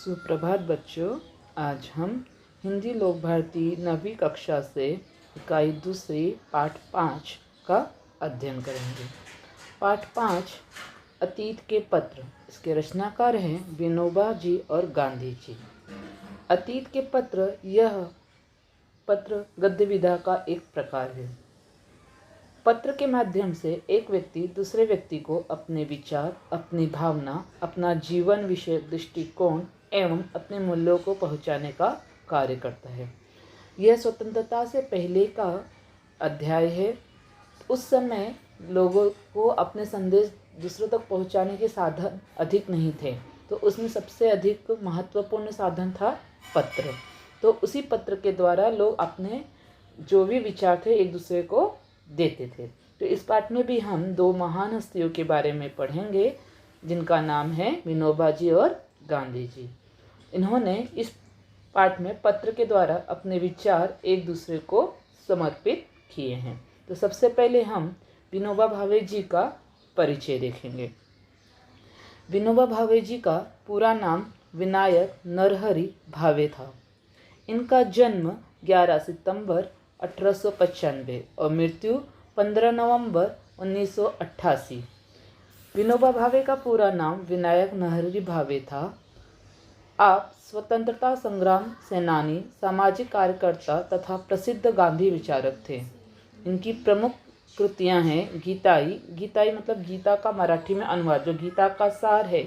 सुप्रभात बच्चों। आज हम हिंदी लोक भारती 9वीं कक्षा से इकाई दूसरी पाठ 5 का अध्ययन करेंगे। पाठ 5 अतीत के पत्र। इसके रचनाकार हैं विनोबा जी और गांधी जी। अतीत के पत्र, यह पत्र गद्य विधा का एक प्रकार है। पत्र के माध्यम से एक व्यक्ति दूसरे व्यक्ति को अपने विचार, अपनी भावना, अपना जीवन विषय दृष्टिकोण एवं अपने मूल्यों को पहुंचाने का कार्य करता है। यह स्वतंत्रता से पहले का अध्याय है। उस समय लोगों को अपने संदेश दूसरों तक पहुंचाने के साधन अधिक नहीं थे, तो उसमें सबसे अधिक महत्वपूर्ण साधन था पत्र। तो उसी पत्र के द्वारा लोग अपने जो भी विचार थे एक दूसरे को देते थे। तो इस पाठ में भी हम दो महान हस्तियों के बारे में पढ़ेंगे जिनका नाम है विनोबा जी और गांधी जी। इन्होंने इस पाठ में पत्र के द्वारा अपने विचार एक दूसरे को समर्पित किए हैं। तो सबसे पहले हम विनोबा भावे जी का परिचय देखेंगे। विनोबा भावे जी का पूरा नाम विनायक नरहरि भावे था। इनका जन्म 11 सितंबर 1895 और मृत्यु 15 नवंबर 1988। विनोबा भावे का पूरा नाम विनायक नरहरि भावे था। आप स्वतंत्रता संग्राम सेनानी, सामाजिक कार्यकर्ता तथा प्रसिद्ध गांधी विचारक थे। इनकी प्रमुख कृतियां हैं गीताई। गीताई मतलब गीता का मराठी में अनुवाद, जो गीता का सार है,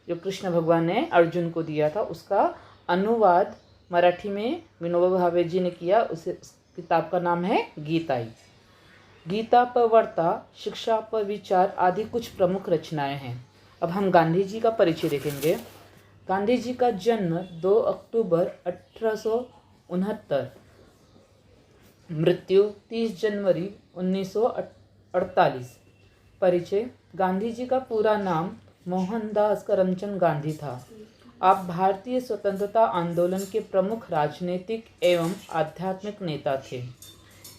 जो कृष्ण भगवान ने अर्जुन को दिया था, उसका अनुवाद मराठी में विनोबा भावे जी ने किया। उस किताब का नाम है गीताई। गीता पर वार्ता, शिक्षा पर विचार आदि कुछ प्रमुख रचनाएं हैं। अब हम गांधी जी का परिचय देखेंगे। गांधी जी का जन्म 2 अक्टूबर 1869, मृत्यु 30 जनवरी 1948। परिचय। गांधी जी का पूरा नाम मोहनदास करमचंद गांधी था। आप भारतीय स्वतंत्रता आंदोलन के प्रमुख राजनीतिक एवं आध्यात्मिक नेता थे।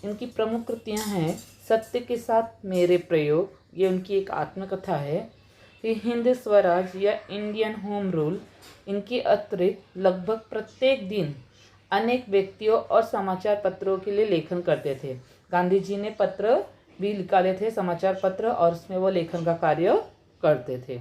इनकी प्रमुख कृतियां हैं सत्य के साथ मेरे प्रयोग, ये उनकी एक आत्मकथा है। फिर हिंद स्वराज या इंडियन होम रूल। इनके अतिरिक्त लगभग प्रत्येक दिन अनेक व्यक्तियों और समाचार पत्रों के लिए लेखन करते थे। गांधी जी ने पत्र भी निकाले थे, समाचार पत्र, और उसमें वो लेखन का कार्य करते थे।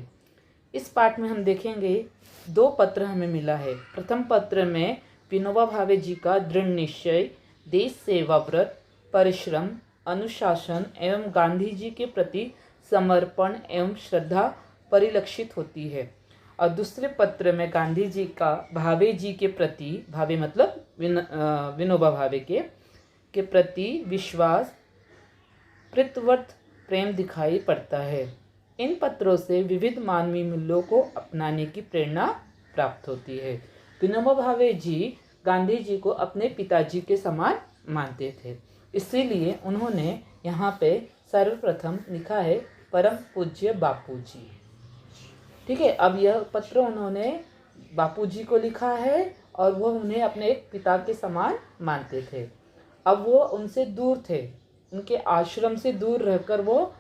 इस पाठ में हम देखेंगे 2 पत्र हमें मिला है। प्रथम पत्र में विनोबा भावे जी का दृढ़ निश्चय, देश सेवा व्रत, परिश्रम, अनुशासन एवं गांधी जी के प्रति समर्पण एवं श्रद्धा परिलक्षित होती है। और दूसरे पत्र में गांधी जी का भावे जी के प्रति, भावे मतलब विनोबा भावे के प्रति विश्वास, प्रीतवर्त प्रेम दिखाई पड़ता है। इन पत्रों से विविध मानवीय मूल्यों को अपनाने की प्रेरणा प्राप्त होती है। विनोबा भावे जी गांधी जी को अपने पिताजी के समान मानते थे, इसीलिए उन्होंने यहाँ पे सर्वप्रथम लिखा है परम पूज्य बापूजी। ठीक है। अब यह पत्र उन्होंने बापूजी को लिखा है और वो उन्हें अपने एक पिता के समान मानते थे। अब वो उनसे दूर थे, उनके आश्रम से दूर रहकर वो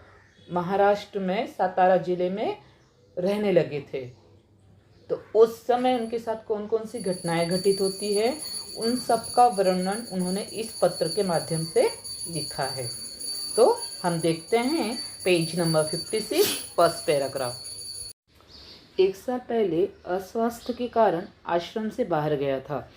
महाराष्ट्र में सातारा जिले में रहने लगे थे। तो उस समय उनके साथ कौन कौन सी घटनाएं घटित होती है, उन सब का वर्णन उन्होंने इस पत्र के माध्यम से लिखा है। तो हम देखते हैं पेज नंबर 56, फर्स्ट पैराग्राफ। 1 साल पहले अस्वास्थ्य के कारण आश्रम से बाहर गया था।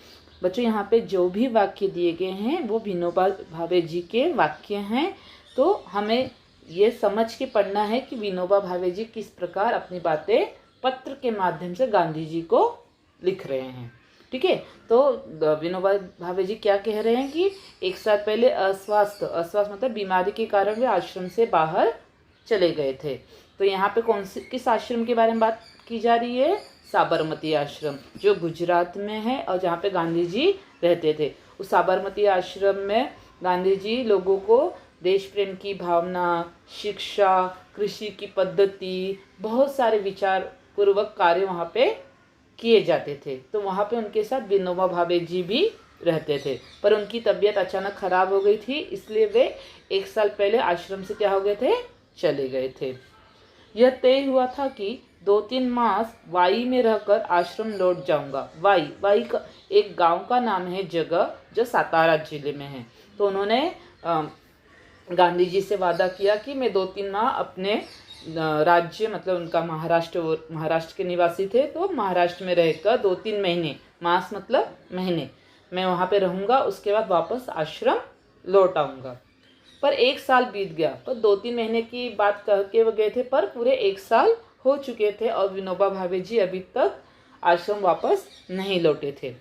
बच्चों, यहाँ पे जो भी वाक्य दिए गए हैं वो विनोबा भावे जी के वाक्य हैं। तो हमें ये समझ के पढ़ना है कि विनोबा भावे जी किस प्रकार अपनी बातें पत्र के माध्यम से गांधी जी को लिख रहे हैं। ठीक है। तो विनोबा भावे जी क्या कह रहे हैं कि 1 साल पहले अस्वास्थ्य मतलब बीमारी के कारण वे आश्रम से बाहर चले गए थे। तो यहाँ पे किस आश्रम के बारे में बात की जा रही है? साबरमती आश्रम, जो गुजरात में है और जहाँ पे गांधी जी रहते थे। उस साबरमती आश्रम में गांधी जी लोगों को देश प्रेम की भावना, शिक्षा, कृषि की पद्धति, बहुत सारे विचार पूर्वक कार्य वहाँ पे किए जाते थे। तो वहाँ पे उनके साथ विनोबा भावे जी भी रहते थे, पर उनकी तबीयत अचानक खराब हो गई थी, इसलिए वे 1 साल पहले आश्रम से क्या हो गए थे? चले गए थे। यह तय हुआ था कि 2-3 मास वाई में रहकर आश्रम लौट जाऊंगा। वाई का एक गांव का नाम है, जगह जो सातारा जिले में है। तो उन्होंने गांधी जी से वादा किया कि मैं 2-3 माह अपने राज्य, मतलब उनका महाराष्ट्र के निवासी थे, तो महाराष्ट्र में रहकर 2-3 महीने, मास मतलब महीने, मैं वहाँ पे रहूँगा। उसके बाद वापस आश्रम लौट आऊँगा। पर 1 साल बीत गया। तो 2-3 महीने की बात कह के वो गए थे, पर पूरे 1 साल हो चुके थे और विनोबा भावे जी अभी तक आश्रम वापस नहीं लौटे थे।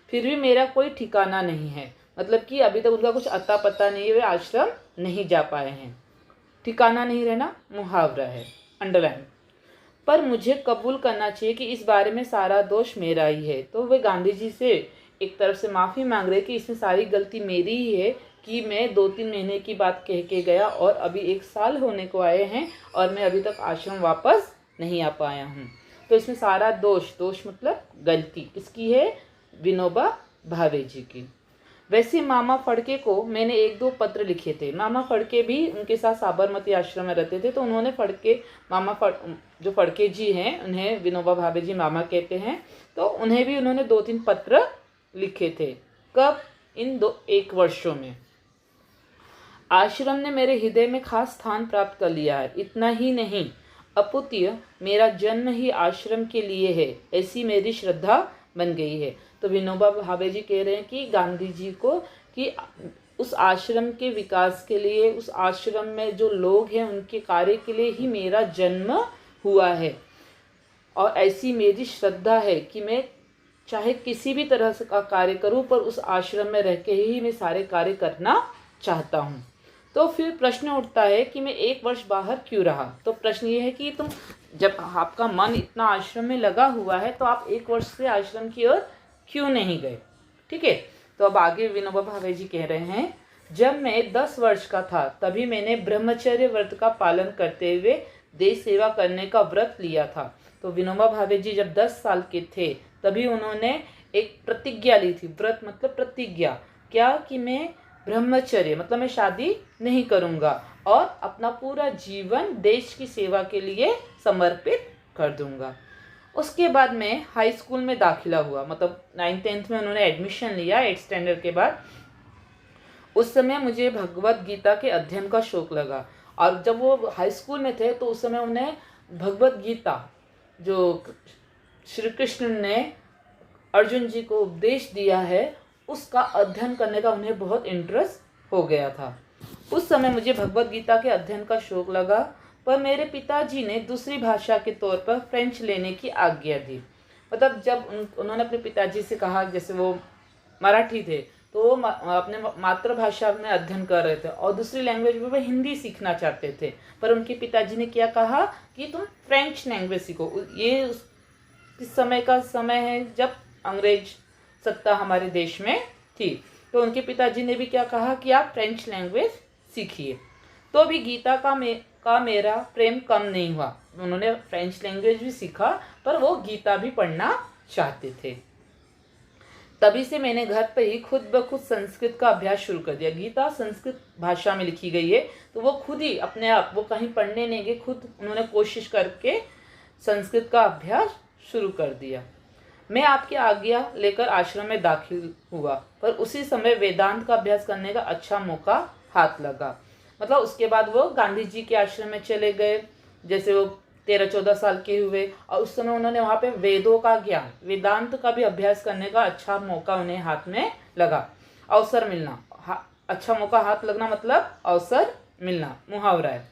फिर भी मेरा कोई ठिकाना नहीं है, मतलब कि अभी तक उनका कुछ अता पता नहीं है, वे आश्रम नहीं जा पाए हैं। ठिकाना नहीं रहना मुहावरा है, अंडरलाइन। पर मुझे कबूल करना चाहिए कि इस बारे में सारा दोष मेरा ही है। तो वे गांधी जी से एक तरफ से माफ़ी मांग रहे कि इसमें सारी गलती मेरी ही है कि मैं 2-3 महीने की बात कह के गया और अभी 1 साल होने को आए हैं और मैं अभी तक आश्रम वापस नहीं आ पाया हूँ। तो इसमें सारा दोष मतलब गलती किसकी है? विनोबा भावे जी की। वैसे मामा फड़के को मैंने 1-2 पत्र लिखे थे। मामा फड़के भी उनके साथ साबरमती आश्रम में रहते थे, तो उन्होंने जो फड़के जी हैं, उन्हें विनोबा भावे जी मामा कहते हैं, तो उन्हें भी उन्होंने 2-3 पत्र लिखे थे। कब? इन 1 वर्षों में। आश्रम ने मेरे हृदय में खास स्थान प्राप्त कर लिया है। इतना ही नहीं, अपुत्य मेरा जन्म ही आश्रम के लिए है, ऐसी मेरी श्रद्धा बन गई है। तो विनोबा भावे जी कह रहे हैं कि गांधी जी को कि उस आश्रम के विकास के लिए, उस आश्रम में जो लोग हैं उनके कार्य के लिए ही मेरा जन्म हुआ है और ऐसी मेरी श्रद्धा है कि मैं चाहे किसी भी तरह से का कार्य करूं, पर उस आश्रम में रह के ही मैं सारे कार्य करना चाहता हूं। तो फिर प्रश्न उठता है कि मैं 1 वर्ष बाहर क्यों रहा? तो प्रश्न ये है कि तुम जब आपका मन इतना आश्रम में लगा हुआ है तो आप 1 वर्ष से आश्रम की ओर क्यों नहीं गए? ठीक है, तो अब आगे विनोबा भावे जी कह रहे हैं, जब मैं 10 वर्ष का था तभी मैंने ब्रह्मचर्य व्रत का पालन करते हुए देश सेवा करने का व्रत लिया था। तो विनोबा भावे जी जब 10 साल के थे तभी उन्होंने एक प्रतिज्ञा ली थी। व्रत मतलब प्रतिज्ञा, क्या? कि मैं ब्रह्मचर्य मतलब मैं शादी नहीं करूँगा और अपना पूरा जीवन देश की सेवा के लिए समर्पित कर दूँगा। उसके बाद मैं हाई स्कूल में दाखिला हुआ, मतलब 9th-10th में उन्होंने एडमिशन लिया 8th स्टैंडर्ड के बाद। उस समय मुझे भगवत गीता के अध्ययन का शौक लगा और जब वो हाई स्कूल में थे तो उस समय उन्हें भगवत गीता जो श्री कृष्ण ने अर्जुन जी को उपदेश दिया है उसका अध्ययन करने का उन्हें बहुत इंटरेस्ट हो गया था। उस समय मुझे भगवत गीता के अध्ययन का शौक लगा, पर मेरे पिताजी ने दूसरी भाषा के तौर पर फ्रेंच लेने की आज्ञा दी। मतलब जब उन्होंने अपने पिताजी से कहा, जैसे वो मराठी थे तो वो अपने मातृभाषा में अध्ययन कर रहे थे और दूसरी लैंग्वेज में वो हिंदी सीखना चाहते थे, पर उनके पिताजी ने क्या कहा कि तुम फ्रेंच लैंग्वेज सीखो। ये इस समय का समय है जब अंग्रेज सत्ता हमारे देश में थी, तो उनके पिताजी ने भी क्या कहा कि आप फ्रेंच लैंग्वेज सीखिए। तो भी गीता का मेरा प्रेम कम नहीं हुआ। उन्होंने फ्रेंच लैंग्वेज भी सीखा पर वो गीता भी पढ़ना चाहते थे। तभी से मैंने घर पर ही खुद ब खुद संस्कृत का अभ्यास शुरू कर दिया। गीता संस्कृत भाषा में लिखी गई है, तो वो खुद ही अपने आप, वो कहीं पढ़ने नहीं गए, खुद उन्होंने कोशिश करके संस्कृत का अभ्यास शुरू कर दिया। मैं आपकी आज्ञा लेकर आश्रम में दाखिल हुआ, पर उसी समय वेदांत का अभ्यास करने का अच्छा मौका हाथ लगा। मतलब उसके बाद वो गांधी जी के आश्रम में चले गए, जैसे वो 13-14 साल के हुए और उस समय उन्होंने वहाँ पे वेदों का ज्ञान, वेदांत का भी अभ्यास करने का अच्छा मौका उन्हें हाथ में लगा। अवसर मिलना, अच्छा मौका हाथ लगना मतलब अवसर मिलना, मुहावरा है।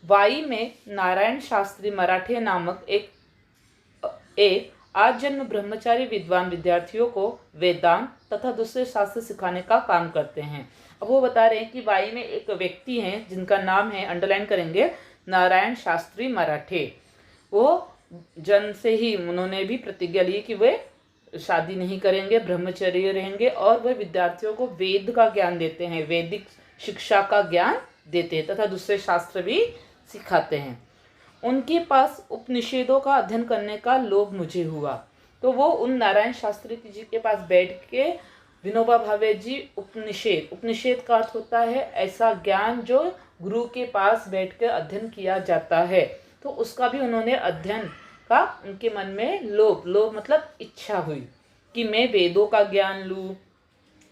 वाई में नारायण शास्त्री मराठे नामक एक आजन्म ब्रह्मचारी विद्वान विद्यार्थियों को वेदांत तथा दूसरे शास्त्र सिखाने का काम करते हैं। अब वो बता रहे हैं कि वाई में एक व्यक्ति हैं जिनका नाम है, अंडरलाइन करेंगे, नारायण शास्त्री मराठे। वो जन्म से ही उन्होंने भी प्रतिज्ञा ली कि वे शादी नहीं करेंगे, ब्रह्मचर्य रहेंगे और वे विद्यार्थियों को वेद का ज्ञान देते हैं, वैदिक शिक्षा का ज्ञान देते हैं तथा दूसरे शास्त्र भी सिखाते हैं। उनके पास उपनिषदों का अध्ययन करने का लोभ मुझे हुआ, तो वो उन नारायण शास्त्री जी के पास बैठ के विनोबा भावे जी उपनिषद का अर्थ होता है ऐसा ज्ञान जो गुरु के पास बैठकर अध्ययन किया जाता है, तो उसका भी उन्होंने अध्ययन का उनके मन में लोभ मतलब इच्छा हुई कि मैं वेदों का ज्ञान लूँ,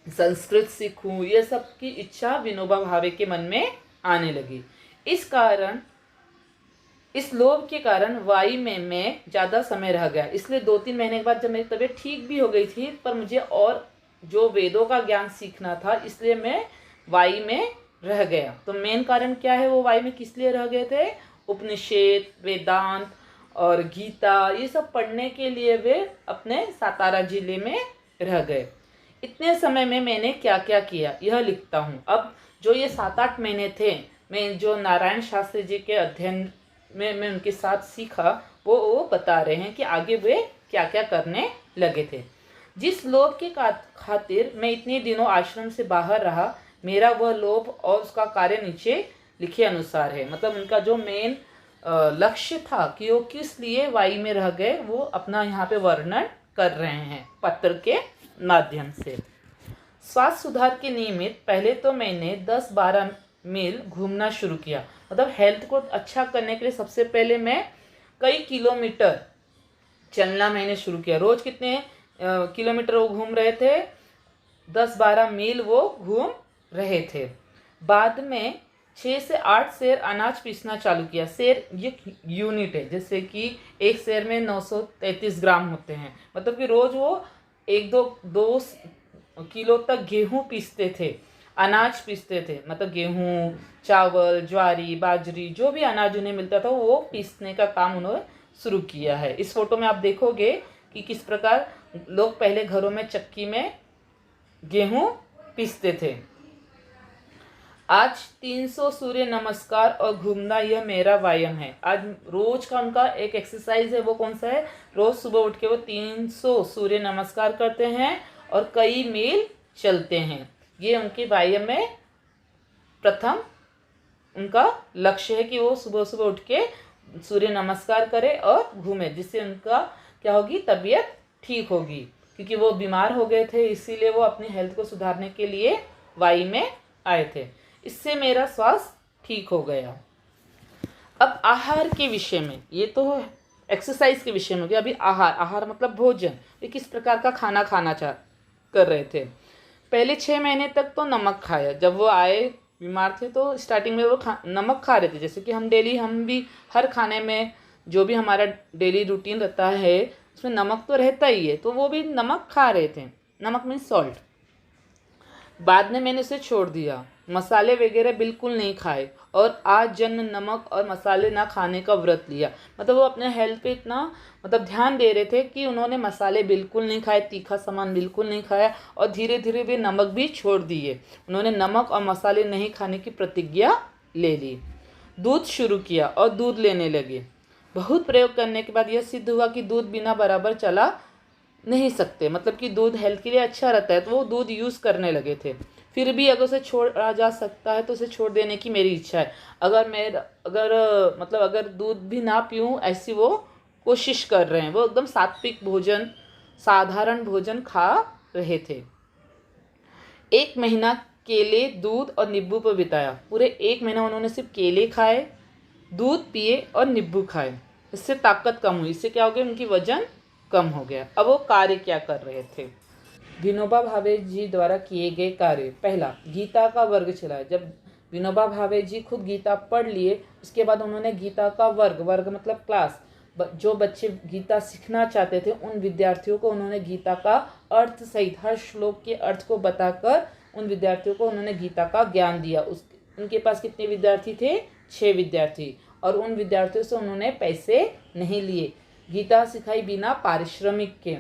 संस्कृत सीखूं, ये सब की इच्छा विनोबा भावे के मन में आने लगी। इस लोभ के कारण वाई में मैं ज़्यादा समय रह गया। इसलिए 2-3 महीने के बाद जब मेरी तबीयत ठीक भी हो गई थी, पर मुझे और जो वेदों का ज्ञान सीखना था, इसलिए मैं वाई में रह गया। तो मेन कारण क्या है, वो वाई में किस लिए रह गए थे? उपनिषद, वेदांत और गीता, ये सब पढ़ने के लिए वे अपने सातारा जिले में रह गए। इतने समय में मैंने क्या क्या किया, यह लिखता हूँ। अब जो ये 7-8 महीने थे, मैं जो नारायण शास्त्री जी के अध्ययन में मैं उनके साथ सीखा, वो बता रहे हैं कि आगे वे क्या क्या करने लगे थे। जिस लोभ के खातिर मैं इतने दिनों आश्रम से बाहर रहा, मेरा वह लोभ और उसका कार्य नीचे लिखे अनुसार है। मतलब उनका जो मेन लक्ष्य था कि वो किस लिए वाई में रह गए, वो अपना यहाँ पे वर्णन कर रहे हैं पत्र के माध्यम से। स्वास्थ्य सुधार के निमित्त पहले तो मैंने 10-12 मील घूमना शुरू किया। मतलब हेल्थ को अच्छा करने के लिए सबसे पहले मैं कई किलोमीटर चलना मैंने शुरू किया। रोज कितने किलोमीटर वो घूम रहे थे? 10-12 मील वो घूम रहे थे। बाद में 6 से 8 सेर अनाज पीसना चालू किया। सेर ये यूनिट है, जैसे कि एक सेर में 933 ग्राम होते हैं। मतलब कि रोज वो 1-2 किलो तक गेहूँ पीसते थे, अनाज पीसते थे। मतलब गेहूँ, चावल, ज्वारी, बाजरी, जो भी अनाज उन्हें मिलता था वो पीसने का काम उन्होंने शुरू किया है। इस फोटो में आप देखोगे कि किस प्रकार लोग पहले घरों में चक्की में गेहूँ पीसते थे। आज 300 सूर्य नमस्कार और घूमना, यह मेरा व्यायाम है। आज रोज का उनका एक एक्सरसाइज है, वो कौन सा है? रोज सुबह उठ के वो 300 सूर्य नमस्कार करते हैं और कई मील चलते हैं। ये उनके व्यायाम में प्रथम उनका लक्ष्य है कि वो सुबह सुबह उठ के सूर्य नमस्कार करे और घूमे, जिससे उनका क्या होगी? तबीयत ठीक होगी। क्योंकि वो बीमार हो गए थे, इसीलिए वो अपनी हेल्थ को सुधारने के लिए वाई में आए थे। इससे मेरा स्वास्थ्य ठीक हो गया। अब आहार के विषय में, ये तो एक्सरसाइज के विषय में हो गया। अभी आहार मतलब भोजन, वे किस प्रकार का खाना खाना कर रहे थे। पहले 6 महीने तक तो नमक खाया। जब वो आए बीमार थे तो स्टार्टिंग में वो नमक खा रहे थे। जैसे कि हम भी हर खाने में जो भी हमारा डेली रूटीन रहता है उसमें नमक तो रहता ही है, तो वो भी नमक खा रहे थे। नमक मीन्स सॉल्ट। बाद में मैंने उसे छोड़ दिया। मसाले वगैरह बिल्कुल नहीं खाए और आज जन्म नमक और मसाले ना खाने का व्रत लिया। मतलब वो अपने हेल्थ पे इतना ध्यान दे रहे थे कि उन्होंने मसाले बिल्कुल नहीं खाए, तीखा सामान बिल्कुल नहीं खाया और धीरे धीरे वे नमक भी छोड़ दिए। उन्होंने नमक और मसाले नहीं खाने की प्रतिज्ञा ले ली। दूध शुरू किया और दूध लेने लगे। बहुत प्रयोग करने के बाद यह सिद्ध हुआ कि दूध बिना बराबर चला नहीं सकते। मतलब कि दूध हेल्थ के लिए अच्छा रहता है, तो वो दूध यूज़ करने लगे थे। फिर भी अगर उसे छोड़ा जा सकता है तो उसे छोड़ देने की मेरी इच्छा है। अगर दूध भी ना पीऊँ, ऐसी वो कोशिश कर रहे हैं। वो एकदम सात्विक भोजन, साधारण भोजन खा रहे थे। 1 महीना केले, दूध और नींबू पर बिताया। पूरे 1 महीना उन्होंने सिर्फ केले खाए, दूध पिए और नींबू खाए। इससे ताकत कम हुई। इससे क्या हो गया? उनकी वजन कम हो गया। अब वो कार्य क्या कर रहे थे? विनोबा भावे जी द्वारा किए गए कार्य। पहला, गीता का वर्ग चलाया। जब विनोबा भावे जी खुद गीता पढ़ लिए, उसके बाद उन्होंने गीता का वर्ग मतलब क्लास, जो बच्चे गीता सीखना चाहते थे उन विद्यार्थियों को उन्होंने गीता का अर्थ सहित हर श्लोक के अर्थ को बताकर उन विद्यार्थियों को उन्होंने गीता का ज्ञान दिया। उनके पास कितने विद्यार्थी थे? 6 विद्यार्थी। और उन विद्यार्थियों से उन्होंने पैसे नहीं लिए। गीता सिखाई बिना पारिश्रमिक के।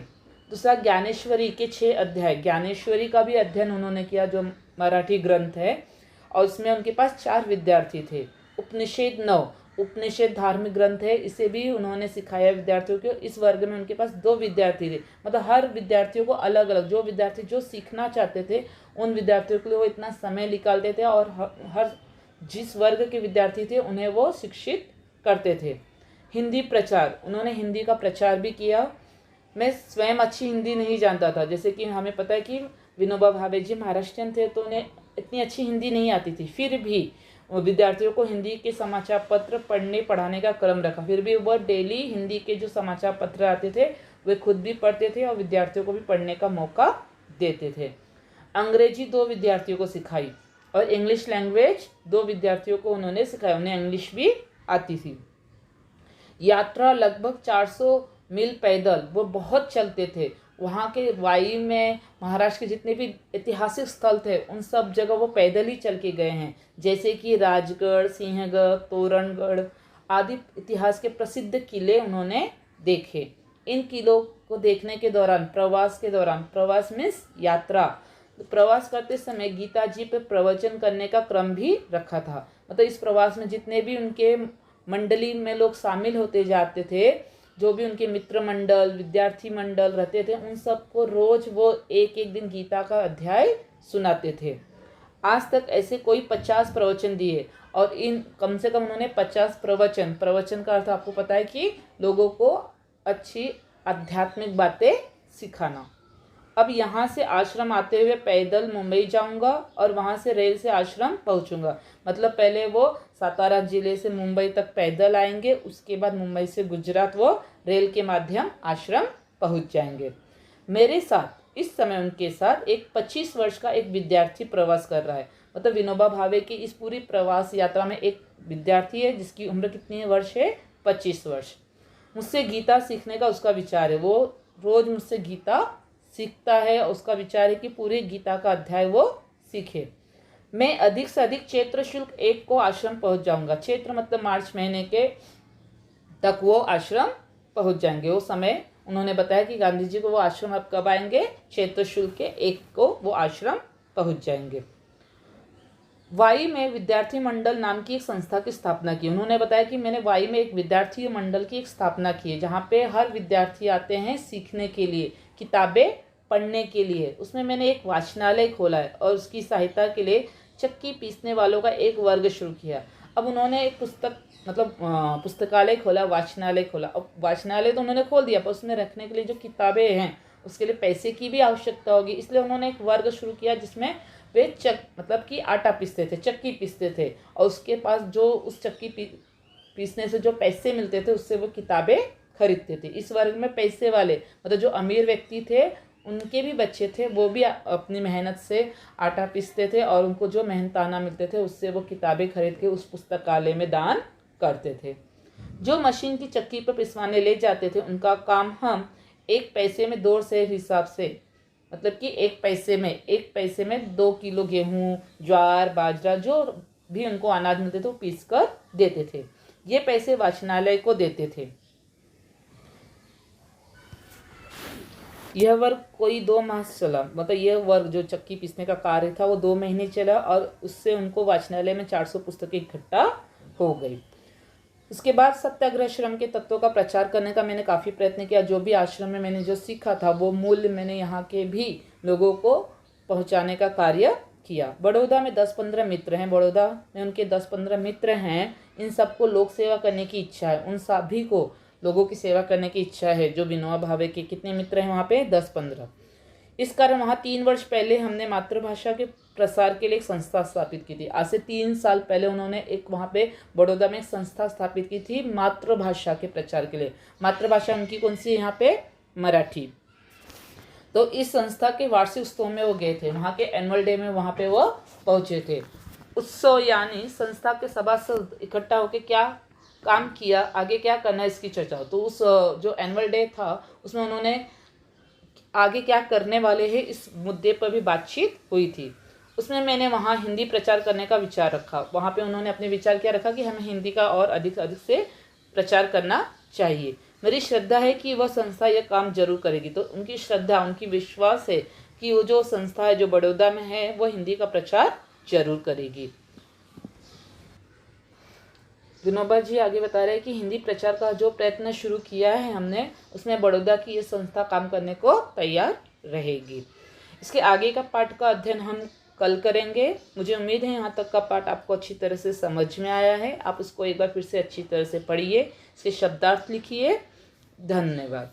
दूसरा, ज्ञानेश्वरी के 6 अध्याय, ज्ञानेश्वरी का भी अध्ययन उन्होंने किया, जो मराठी ग्रंथ है, और उसमें उनके पास 4 विद्यार्थी थे। उपनिषद 9, उपनिषद धार्मिक ग्रंथ है, इसे भी उन्होंने सिखाया विद्यार्थियों को। इस वर्ग में उनके पास 2 विद्यार्थी थे। मतलब हर विद्यार्थियों को अलग अलग, जो विद्यार्थी जो सीखना चाहते थे उन विद्यार्थियों के लिए वो इतना समय निकालते थे और हर जिस वर्ग के विद्यार्थी थे उन्हें वो शिक्षित करते थे। हिंदी प्रचार, उन्होंने हिंदी का प्रचार भी किया। मैं स्वयं अच्छी हिंदी नहीं जानता था। जैसे कि हमें पता है कि विनोबा भावे जी महाराष्ट्रियन थे, तो उन्हें इतनी अच्छी हिंदी नहीं आती थी। फिर भी विद्यार्थियों को हिंदी के समाचार पत्र पढ़ने पढ़ाने का क्रम रखा। फिर भी वह डेली हिंदी के जो समाचार पत्र आते थे वे खुद भी पढ़ते थे और विद्यार्थियों को भी पढ़ने का मौका देते थे। अंग्रेजी 2 विद्यार्थियों को सिखाई और इंग्लिश लैंग्वेज 2 विद्यार्थियों को उन्होंने सिखाया, उन्हें इंग्लिश भी आती थी। यात्रा लगभग 400 मील पैदल, वो बहुत चलते थे। वहाँ के वाई में महाराष्ट्र के जितने भी ऐतिहासिक स्थल थे उन सब जगह वो पैदल ही चल के गए हैं, जैसे कि राजगढ़, सिंहगढ़, तोरणगढ़ आदि इतिहास के प्रसिद्ध किले उन्होंने देखे। इन किलों को देखने के दौरान प्रवास मीन्स यात्रा, प्रवास करते समय गीता जी पर प्रवचन करने का क्रम भी रखा था। मतलब इस प्रवास में जितने भी उनके मंडली में लोग शामिल होते जाते थे, जो भी उनके मित्र मंडल, विद्यार्थी मंडल रहते थे, उन सबको रोज वो एक एक दिन गीता का अध्याय सुनाते थे। आज तक ऐसे कोई 50 प्रवचन दिए और इन कम से कम उन्होंने 50 प्रवचन का अर्थ आपको पता है कि लोगों को अच्छी आध्यात्मिक बातें सिखाना। अब यहाँ से आश्रम आते हुए पैदल मुंबई जाऊँगा और वहाँ से रेल से आश्रम पहुँचूँगा। मतलब पहले वो सातारा जिले से मुंबई तक पैदल आएंगे, उसके बाद मुंबई से गुजरात वो रेल के माध्यम आश्रम पहुँच जाएंगे। मेरे साथ इस समय उनके साथ एक 25 वर्ष का एक विद्यार्थी प्रवास कर रहा है। मतलब विनोबा भावे की इस पूरी प्रवास यात्रा में एक विद्यार्थी है जिसकी उम्र कितनी वर्ष है? 25 वर्ष। मुझसे गीता सीखने का उसका विचार है, वो रोज़ मुझसे गीता सीखता है। उसका विचार है कि पूरे गीता का अध्याय वो सीखे। मैं अधिक से अधिक चैत्र शुल्क 1 को आश्रम पहुंच जाऊंगा। चैत्र मतलब मार्च महीने के तक वो आश्रम पहुंच जाएंगे। वो समय उन्होंने बताया कि गांधी जी को वो आश्रम अब कब आएंगे? चैत्र शुल्क के 1 को वो आश्रम पहुंच जाएंगे। वाई में विद्यार्थी मंडल नाम की एक संस्था की स्थापना की। उन्होंने बताया कि मैंने वाई में एक विद्यार्थी मंडल की एक स्थापना की है, जहाँ पे हर विद्यार्थी आते हैं सीखने के लिए, किताबें पढ़ने के लिए। उसमें मैंने एक वाचनालय खोला है और उसकी सहायता के लिए चक्की पीसने वालों का एक वर्ग शुरू किया। अब उन्होंने एक पुस्तकालय खोला, वाचनालय खोला। अब वाचनालय तो उन्होंने खोल दिया, पर उसमें रखने के लिए जो किताबें हैं उसके लिए पैसे की भी आवश्यकता होगी, इसलिए उन्होंने एक वर्ग शुरू किया जिसमें वे मतलब कि आटा पीसते थे, चक्की पीसते थे, और उसके पास जो उस चक्की पीसने से जो पैसे मिलते थे उससे वो किताबें खरीदते थे। इस वर्ग में पैसे वाले मतलब जो अमीर व्यक्ति थे उनके भी बच्चे थे, वो भी अपनी मेहनत से आटा पीसते थे और उनको जो मेहनताना मिलते थे उससे वो किताबें खरीद के उस पुस्तकालय में दान करते थे। जो मशीन की चक्की पर पिसवाने ले जाते थे उनका काम हम 1 पैसे में 2 सेर हिसाब से, मतलब कि 1 पैसे में 2 किलो गेहूँ, ज्वार, बाजरा जो भी उनको अनाज मिलते थे वो पीस कर देते थे। ये पैसे वाचनालय को देते थे। यह वर्ग कोई 2 माह चला। मतलब यह वर्ग जो चक्की पीसने का कार्य था वो 2 महीने चला और उससे उनको वाचनालय में 400 पुस्तकें इकट्ठा हो गई। उसके बाद सत्याग्रह श्रम के तत्वों का प्रचार करने का मैंने काफ़ी प्रयत्न किया। जो भी आश्रम में मैंने जो सीखा था वो मूल्य मैंने यहाँ के भी लोगों को पहुँचाने का कार्य किया। बड़ौदा में 10-15 मित्र हैं, बड़ौदा में उनके 10-15 मित्र हैं। इन सबको लोक सेवा करने की इच्छा है, उन सभी को लोगों की सेवा करने की इच्छा है। जो विनोबा भावे के कितने मित्र हैं वहाँ पे? 10-15। इस कारण वहाँ 3 वर्ष पहले हमने मातृभाषा के प्रसार के लिए एक संस्था स्थापित की थी। आज से 3 साल पहले उन्होंने एक वहाँ पे बड़ौदा में एक संस्था स्थापित की थी मातृभाषा के प्रचार के लिए। मातृभाषा उनकी कौन सी है यहाँ पे? मराठी। तो इस संस्था के वार्षिक उत्सव में वो गए थे, वहाँ के एनुअल डे में वहाँ पे वो पहुँचे थे। उत्सव यानी संस्था के सभासद इकट्ठा होकर क्या काम किया, आगे क्या करना है इसकी चर्चा। तो उस जो एनुअल डे था उसमें उन्होंने आगे क्या करने वाले हैं इस मुद्दे पर भी बातचीत हुई थी। उसमें मैंने वहाँ हिंदी प्रचार करने का विचार रखा। वहाँ पे उन्होंने अपने विचार क्या रखा कि हमें हिंदी का और अधिक से अधिक से प्रचार करना चाहिए। मेरी श्रद्धा है कि वह संस्था यह काम जरूर करेगी। तो उनकी श्रद्धा, उनकी विश्वास है कि वो जो संस्था है जो बड़ौदा में है वो हिंदी का प्रचार जरूर करेगी। विनोबा जी आगे बता रहे हैं कि हिंदी प्रचार का जो प्रयत्न शुरू किया है हमने, उसमें बड़ौदा की ये संस्था काम करने को तैयार रहेगी। इसके आगे का पाठ का अध्ययन हम कल करेंगे। मुझे उम्मीद है यहाँ तक का पाठ आपको अच्छी तरह से समझ में आया है। आप इसको एक बार फिर से अच्छी तरह से पढ़िए, इसके शब्दार्थ लिखिए। धन्यवाद।